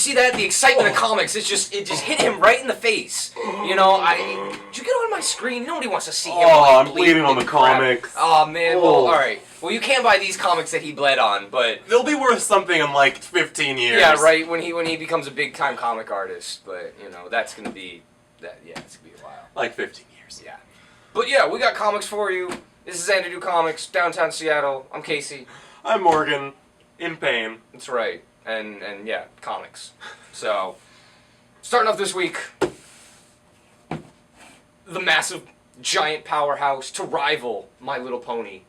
see that? The excitement of comics, it just hit him right in the face. You know, did you get on my screen? Nobody wants to see him. Oh, I'm bleeding on the comics. Oh, man, well, alright. Well, you can't buy these comics that he bled on, but... They'll be worth something in, like, 15 years. Yeah, right, when he becomes a big-time comic artist. But, you know, that's gonna be... it's gonna be a while. Like 15 years. Yeah. But, yeah, we got comics for you. This is Zanadu Comics, downtown Seattle. I'm Casey. I'm Morgan. In pain. That's right. And yeah, comics. So, starting off this week, the massive, giant powerhouse to rival My Little Pony.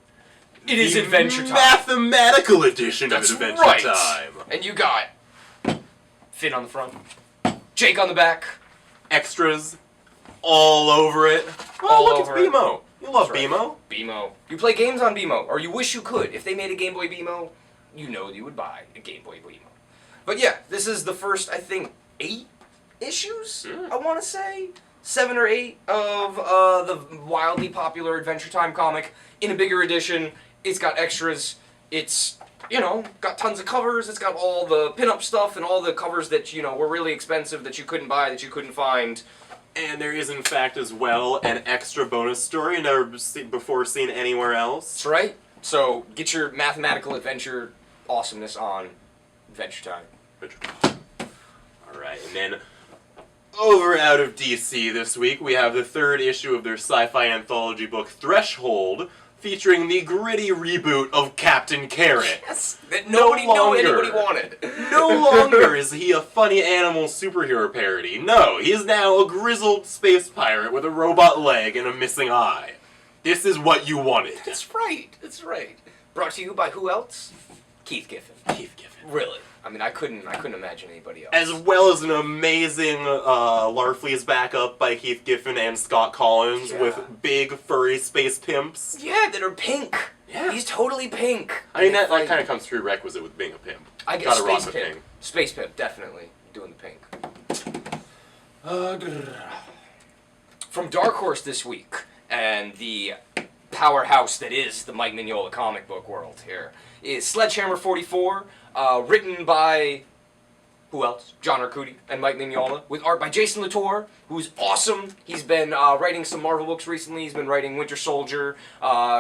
It is Adventure Time. Mathematical edition of Adventure Time. And you got Finn on the front, Jake on the back, extras all over it. Oh, look, it's BMO. You love BMO. BMO. You play games on BMO, or you wish you could. If they made a Game Boy BMO, you know you would buy a Game Boy BMO. But yeah, this is the first, I think, 8 issues, I want to say. 7 or 8 of the wildly popular Adventure Time comic in a bigger edition. It's got extras. It's, you know, got tons of covers. It's got all the pinup stuff and all the covers that, you know, were really expensive that you couldn't buy, that you couldn't find. And there is, in fact, as well, an extra bonus story never before seen anywhere else. That's right. So, get your mathematical adventure awesomeness on Adventure Time. Alright, and then over out of DC this week, we have the 3rd issue of their sci-fi anthology book, Threshold, featuring the gritty reboot of Captain Carrot. Yes, that nobody wanted. No longer is he a funny animal superhero parody. No, he is now a grizzled space pirate with a robot leg and a missing eye. This is what you wanted. That's right. That's right. Brought to you by who else? Keith Giffen. Keith Giffen. Really? I mean, I couldn't imagine anybody else. As well as an amazing Larfleeze backup by Keith Giffen and Scott Collins with big furry space pimps. Yeah, that are pink. Yeah. He's totally pink. I mean, that kind of comes prerequisite with being a pimp. I guess space pimp. Pink. Space pimp, definitely. Doing the pink. From Dark Horse this week, and the powerhouse that is the Mike Mignola comic book world here, is Sledgehammer 44, written by, who else? John Arcudi and Mike Mignola, with art by Jason Latour, who's awesome. He's been writing some Marvel books recently. He's been writing Winter Soldier.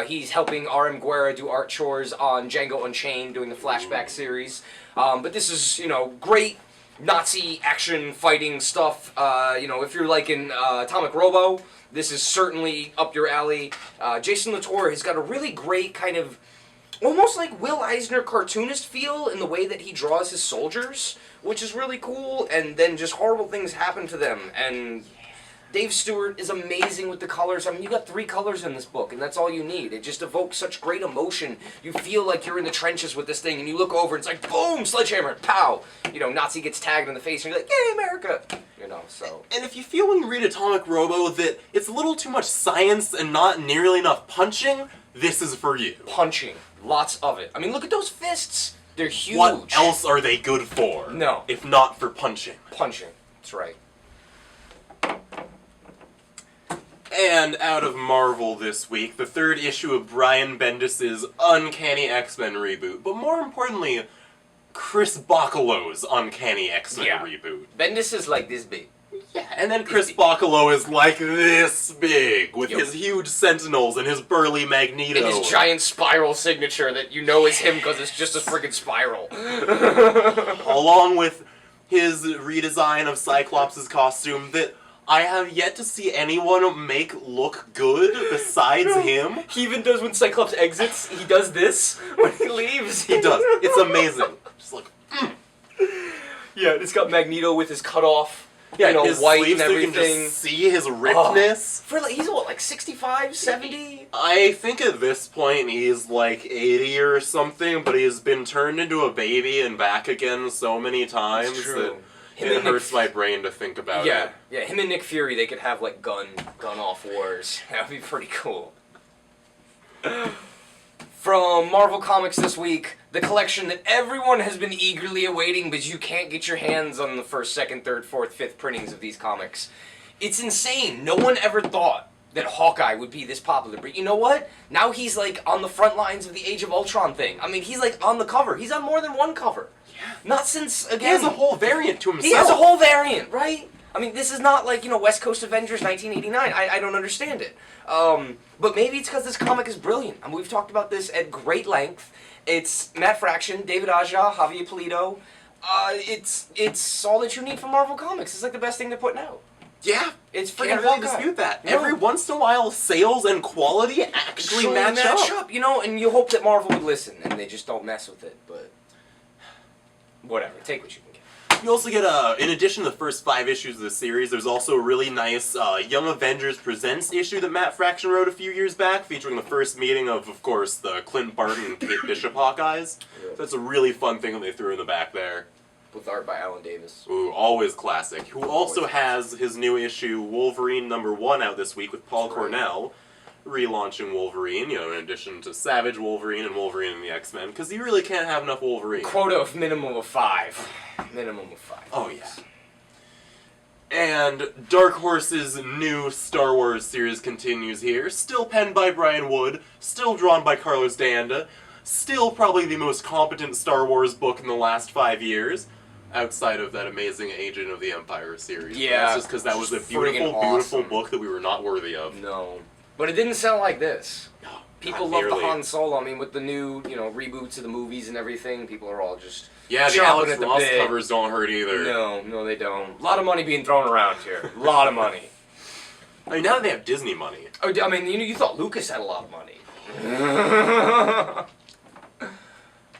He's helping R.M. Guerra do art chores on Django Unchained, doing the flashback series. But this is, you know, great Nazi action fighting stuff. You know, if you're like in Atomic Robo, this is certainly up your alley. Jason Latour has got a really great kind of almost like Will Eisner cartoonist feel in the way that he draws his soldiers, which is really cool, and then just horrible things happen to them, and Dave Stewart is amazing with the colors. I mean, you got 3 colors in this book, and that's all you need. It just evokes such great emotion. You feel like you're in the trenches with this thing, and you look over, and it's like, boom, Sledgehammer, pow! You know, Nazi gets tagged in the face, and you're like, yay, America! You know, so... And if you feel when you read Atomic Robo that it's a little too much science and not nearly enough punching, this is for you. Punching. Lots of it. I mean, look at those fists. They're huge. What else are they good for? No. If not for punching. Punching. That's right. And out of Marvel this week, the 3rd issue of Brian Bendis' Uncanny X-Men reboot. But more importantly, Chris Bachalo's Uncanny X-Men reboot. Bendis is like this big. Yeah, and then Chris Bachalo is like this big, with his huge Sentinels and his burly Magneto. And his giant spiral signature that you know is him because it's just a friggin' spiral. Along with his redesign of Cyclops' costume that I have yet to see anyone make look good besides him. He even does when Cyclops exits, he does this when he leaves. He does. It's amazing. Just like, Yeah, it's got Magneto with his cutoff. Yeah, you know, his white sleeves, and everything. So you can just see his rippedness. For like, he's what, like 65, 70? I think at this point he's like 80 or something, but he's been turned into a baby and back again so many times that it hurts my brain to think about it. Yeah, him and Nick Fury, they could have like gun-off wars. That would be pretty cool. From Marvel Comics this week, the collection that everyone has been eagerly awaiting, but you can't get your hands on the 1st, 2nd, 3rd, 4th, 5th printings of these comics. It's insane. No one ever thought that Hawkeye would be this popular. But you know what? Now he's like on the front lines of the Age of Ultron thing. I mean, he's like on the cover. He's on more than one cover. Yeah. Not since, again... He has a whole variant to himself. He has a whole variant, right? I mean, this is not like, you know, West Coast Avengers 1989. I don't understand it. But maybe it's because this comic is brilliant. I mean, we've talked about this at great length. It's Matt Fraction, David Aja, Javier Pulido. It's all that you need from Marvel Comics. It's like the best thing they're putting out. Yeah, it's freaking can't really dispute that. No. Every once in a while, sales and quality actually match up. You know, and you hope that Marvel would listen, and they just don't mess with it. But whatever, take what you can get. You also get, in addition to the first 5 issues of the series, there's also a really nice Young Avengers Presents issue that Matt Fraction wrote a few years back, featuring the first meeting of course, the Clint Barton and Kate Bishop Hawkeyes. So that's a really fun thing that they threw in the back there. With art by Alan Davis. Ooh, always classic. Who also has his new issue, Wolverine #1, out this week with Paul Cornell, relaunching Wolverine, you know, in addition to Savage Wolverine and Wolverine and the X-Men, because you really can't have enough Wolverine. Quota of minimum of 5. Minimum of 5. Oh, yeah. And Dark Horse's new Star Wars series continues here, still penned by Brian Wood, still drawn by Carlos D'Anda, still probably the most competent Star Wars book in the last 5 years. Outside of that amazing Agent of the Empire series. Yeah. That's just because that was a beautiful book that we were not worthy of. No. But it didn't sound like this. No. People love the Han Solo. I mean, with the new, you know, reboots of the movies and everything, people are all just yeah, the Alex Ross covers don't hurt either. No, they don't. A lot of money being thrown around here. A lot of money. I mean, now that they have Disney money. Oh, I mean, you thought Lucas had a lot of money.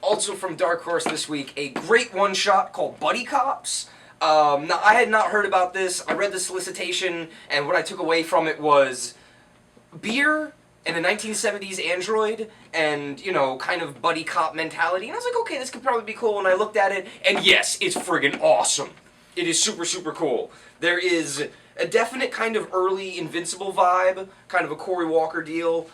Also from Dark Horse this week, a great one-shot called Buddy Cops. Now, I had not heard about this. I read the solicitation, and what I took away from it was beer and a 1970s android and, you know, kind of buddy cop mentality. And I was like, okay, this could probably be cool. And I looked at it, and yes, it's friggin' awesome. It is super, super cool. There is a definite kind of early Invincible vibe, kind of a Cory Walker deal.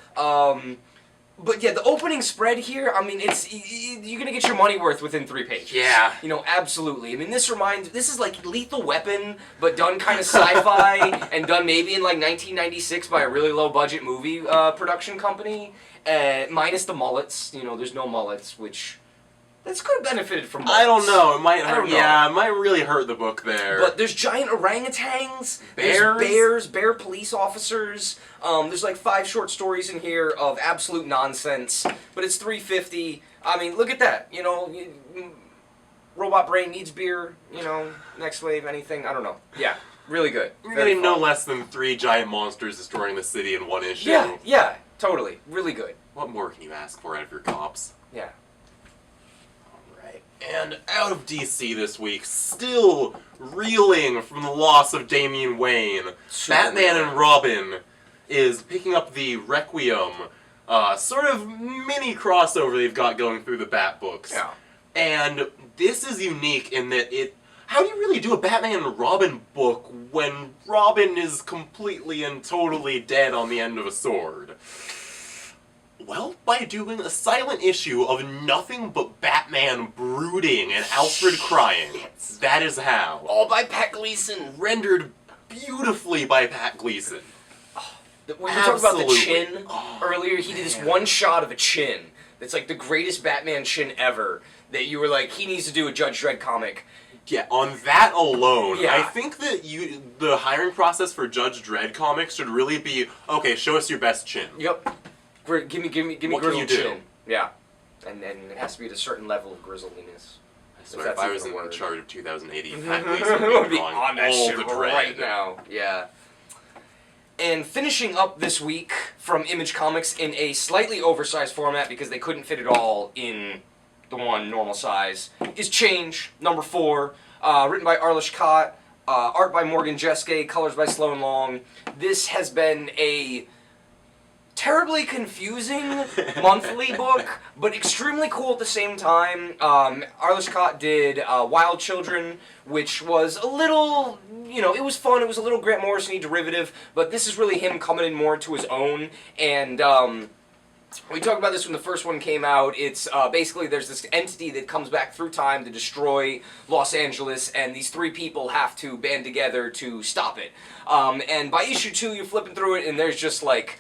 But yeah, the opening spread here, I mean, you're gonna get your money worth within 3 pages. Yeah. You know, absolutely. I mean, this is like Lethal Weapon, but done kind of sci-fi, and done maybe in like 1996 by a really low-budget movie production company, minus the mullets. You know, there's no mullets, which... This could have benefited from mullets. I don't know. It might hurt. Yeah, it might really hurt the book there. But there's giant orangutans. Bears. There's bear police officers. There's like 5 short stories in here of absolute nonsense. But it's $3.50. I mean, look at that. You know, Robot Brain needs beer. You know, Next Wave, anything. I don't know. Yeah, really good. You're getting no less than 3 giant monsters destroying the city in 1 issue. Yeah, totally. Really good. What more can you ask for out of your cops? Yeah. And out of DC this week, still reeling from the loss of Damian Wayne, Batman and Robin is picking up the Requiem, sort of mini crossover they've got going through the Bat books. Yeah. And this is unique in that how do you really do a Batman and Robin book when Robin is completely and totally dead on the end of a sword? Well, by doing a silent issue of nothing but Batman brooding and Alfred crying. That is how. All by Pat Gleason. Rendered beautifully by Pat Gleason. When we talked about the chin earlier, he did this one shot of a chin that's like the greatest Batman chin ever, that you were like, he needs to do a Judge Dredd comic. Yeah, on that alone, yeah. I think that the hiring process for Judge Dredd comics should really be, okay, show us your best chin. Yep. Give me what grizzled can you do? chin. Yeah. And it has to be at a certain level of grizzliness. I swear, if I was in charge of 2080, Pat Gleason would be on that all shit the dread. right now. Yeah. And finishing up this week from Image Comics in a slightly oversized format because they couldn't fit it all in the one normal size is Change, #4, written by Arlish Kott, art by Morgan Jeske, colors by Sloan Long. This has been a terribly confusing monthly book, but extremely cool at the same time. Arlish Kott did Wild Children, which was a little, you know, it was fun. It was a little Grant Morrison-y derivative, but this is really him coming in more to his own. And We talked about this when the first one came out. It's basically there's this entity that comes back through time to destroy Los Angeles, and these three people have to band together to stop it. And by issue 2, you're flipping through it, and there's just like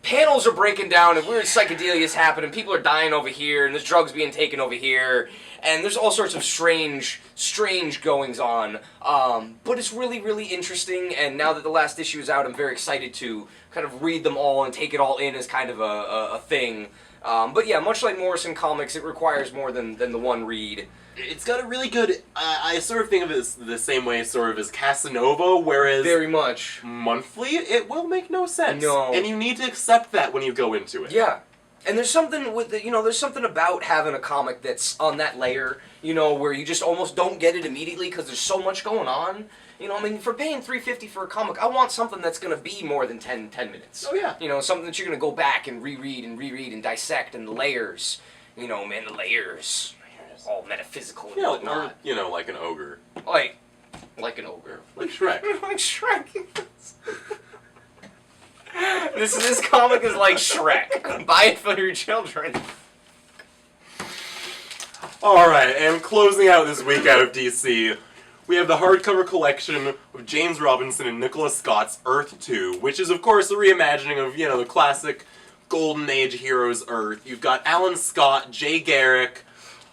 panels are breaking down, and weird psychedelia is happening. People are dying over here, and there's drugs being taken over here, and there's all sorts of strange goings on. But it's really, really interesting. And now that the last issue is out, I'm very excited to kind of read them all and take it all in as kind of a thing. But yeah, much like Morrison Comics, it requires more than the one read. It's got a really good... I sort of think of it as the same way sort of as Casanova, whereas... Very much. Monthly, it will make no sense. No. And you need to accept that when you go into it. Yeah. And there's something with the, there's something about having a comic that's on that layer, where you just almost don't get it immediately because there's so much going on. I mean, for paying $3.50 for a comic, I want something that's going to be more than 10 minutes. Oh, yeah. Something that you're going to go back and reread and dissect, and the layers. Man, the layers. All metaphysical and whatnot. Or, like an ogre. Like an ogre. Like Shrek. Like Shrek. This comic is like Shrek. Buy it for your children. Alright, and closing out this week out of DC, we have the hardcover collection of James Robinson and Nicholas Scott's Earth 2, which is, of course, a reimagining of, the classic Golden Age Heroes Earth. You've got Alan Scott, Jay Garrick,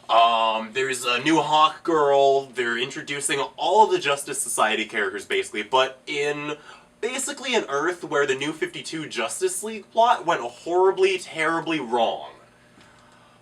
there's a new Hawk Girl. They're introducing all of the Justice Society characters, basically, but in basically an Earth where the New 52 Justice League plot went horribly, terribly wrong.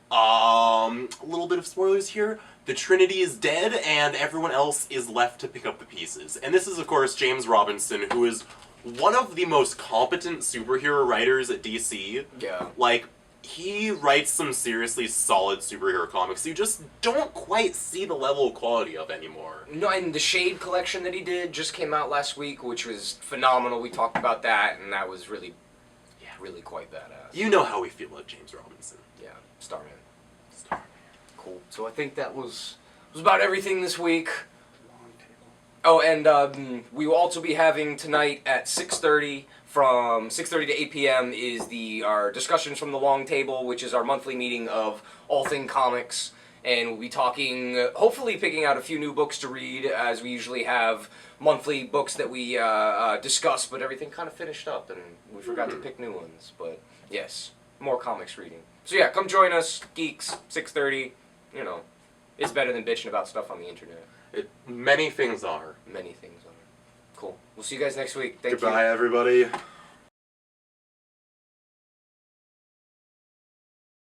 A little bit of spoilers here. The Trinity is dead, and everyone else is left to pick up the pieces. And this is, of course, James Robinson, who is one of the most competent superhero writers at DC. Yeah. Like, he writes some seriously solid superhero comics you just don't quite see the level of quality of anymore. No, and the Shade collection that he did just came out last week, which was phenomenal. We talked about that, and that was really quite badass. You know how we feel about James Robinson. Yeah, Starman. Cool. So I think that was about everything this week. Oh, and we will also be having tonight at 6:30, from 6:30 to 8 p.m. is our discussions from the Long Table, which is our monthly meeting of all thing comics. And we'll be talking, hopefully picking out a few new books to read, as we usually have monthly books that we discuss, but everything kind of finished up, and we forgot to pick new ones. But yes, more comics reading. So yeah, come join us, geeks, 6:30. It's better than bitching about stuff on the internet. Many things are. Many things are. Cool. We'll see you guys next week. Thank you. Goodbye, everybody.